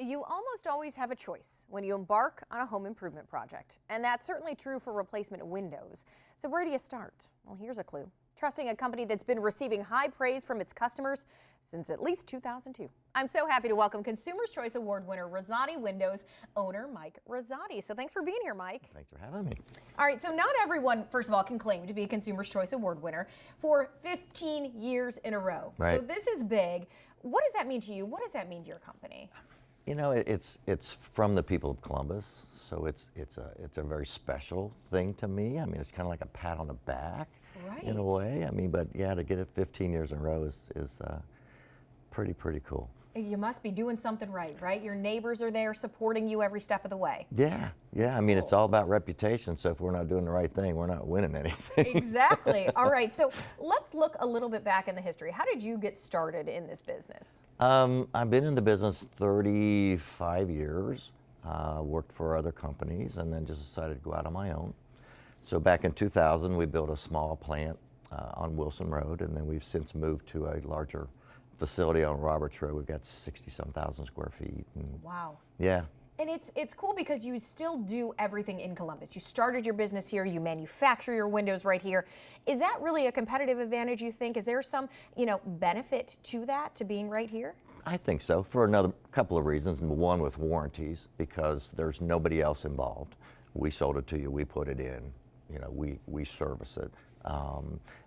You almost always have a choice when you embark on a home improvement project, and that's certainly true for replacement windows. So where do you start? Well, here's a clue. Trusting a company that's been receiving high praise from its customers since at least 2002. I'm so happy to welcome Consumer's Choice Award winner Rosati Windows owner Mike Rosati. So thanks for being here, Mike. Thanks for having me. All right, so not everyone, first of all, can claim to be a Consumer's Choice Award winner for 15 years in a row. Right. So this is big. What does that mean to you? What does that mean to your company? You know, it's from the people of Columbus, so it's a very special thing to me. I mean, it's kind of like a pat on the back, right, in a way. I mean, but yeah, to get it 15 years in a row is pretty cool. You must be doing something right, right? Your neighbors are there supporting you every step of the way. Yeah. That's I mean, cool. It's all about reputation. So if we're not doing the right thing, we're not winning anything. Exactly. All right. So let's look a little bit back in the history. How did you get started in this business? I've been in the business 35 years, worked for other companies, and then just decided to go out on my own. So back in 2000, we built a small plant on Wilson Road, and then we've since moved to a larger facility on Roberts Road. We've got 60-some thousand square feet. And wow. yeah. And it's cool because you still do everything in Columbus. You started your business here, you manufacture your windows right here. Is that really a competitive advantage, you think? Is there some, benefit to that, to being right here? I think so, for another couple of reasons. One, with warranties, because there's nobody else involved. We sold it to you, we put it in, we service it.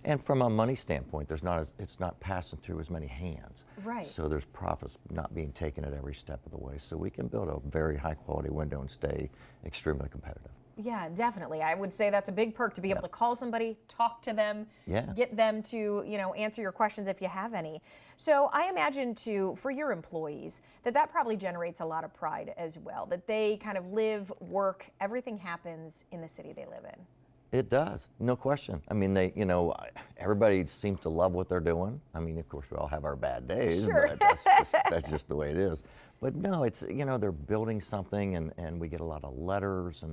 And from a money standpoint, it's not passing through as many hands. Right. So there's profits not being taken at every step of the way. So we can build a very high quality window and stay extremely competitive. Yeah, definitely. I would say that's a big perk to be able to call somebody, talk to them, get them to, answer your questions if you have any. So I imagine too, for your employees, that probably generates a lot of pride as well, that they kind of live, work, everything happens in the city they live in. It does, no question. I mean, everybody seems to love what they're doing. I mean, of course, we all have our bad days, sure. But that's just the way it is. But no, it's, they're building something, and we get a lot of letters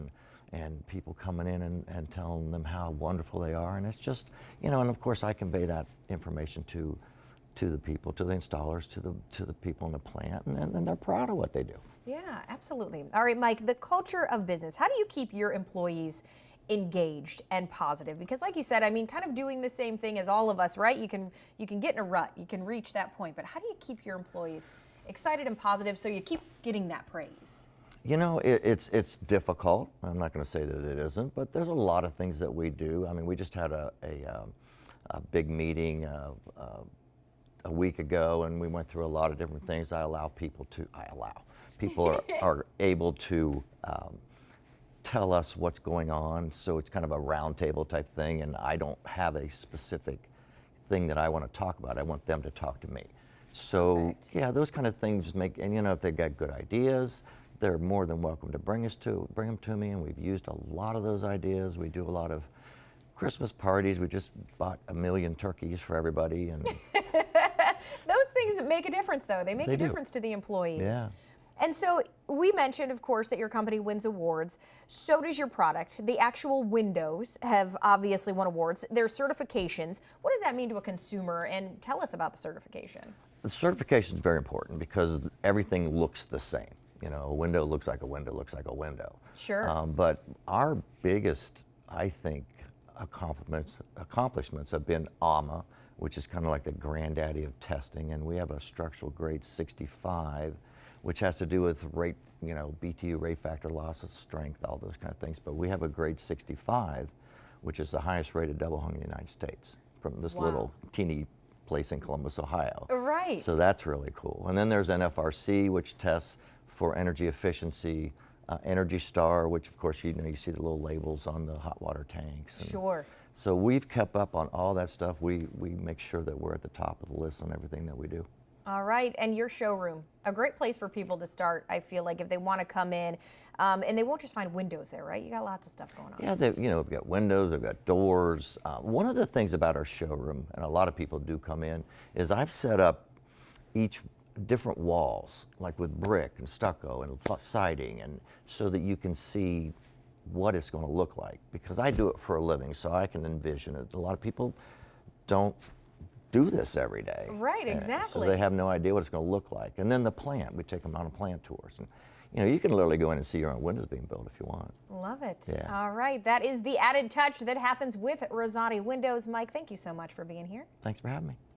and people coming in and telling them how wonderful they are. And it's just, and of course, I convey that information to the people, to the installers, to the people in the plant, and they're proud of what they do. Yeah, absolutely. All right, Mike, the culture of business, how do you keep your employees engaged and positive? Because like you said, I mean, kind of doing the same thing as all of us, right? You can get in a rut, you can reach that point, but how do you keep your employees excited and positive so you keep getting that praise? It's difficult. I'm not going to say that it isn't, but there's a lot of things that we do. I mean, we just had a big meeting a week ago, and we went through a lot of different things. People are able to tell us what's going on, so it's kind of a round table type thing, and I don't have a specific thing that I want to talk about. I want them to talk to me. So Perfect. Yeah, those kind of things make, and if they've got good ideas, they're more than welcome to bring them to me, and we've used a lot of those ideas. We do a lot of Christmas parties. We just bought 1 million turkeys for everybody, and those things make a difference, though. They make a difference to the employees. Yeah. And so we mentioned, of course, that your company wins awards. So does your product. The actual windows have obviously won awards. There's certifications. What does that mean to a consumer? And tell us about the certification. The certification is very important because everything looks the same. A window looks like a window looks like a window. Sure. But our biggest, I think, accomplishments have been AMA, which is kind of like the granddaddy of testing, and we have a structural grade 65, which has to do with rate, BTU, rate factor, loss of strength, all those kind of things. But we have a grade 65, which is the highest rated double hung in the United States, from this little teeny place in Columbus, Ohio. Right. So that's really cool. And then there's NFRC, which tests for energy efficiency, Energy Star, which of course, you see the little labels on the hot water tanks. Sure. So we've kept up on all that stuff. We make sure that we're at the top of the list on everything that we do. All right, and your showroom, a great place for people to start, I feel like, if they want to come in, and they won't just find windows there, right? You got lots of stuff going on. Yeah, we've got windows, we've got doors. One of the things about our showroom, and a lot of people do come in, is I've set up each different walls, like with brick and stucco and siding, and so that you can see what it's going to look like. Because I do it for a living, so I can envision it. A lot of people don't do this every day. Right, So exactly. they have no idea what it's going to look like. And then the plant, we take them on plant tours. And, you know, you can literally go in and see your own windows being built if you want. Love it. Yeah. All right, that is the added touch that happens with Rosati Windows. Mike, thank you so much for being here. Thanks for having me.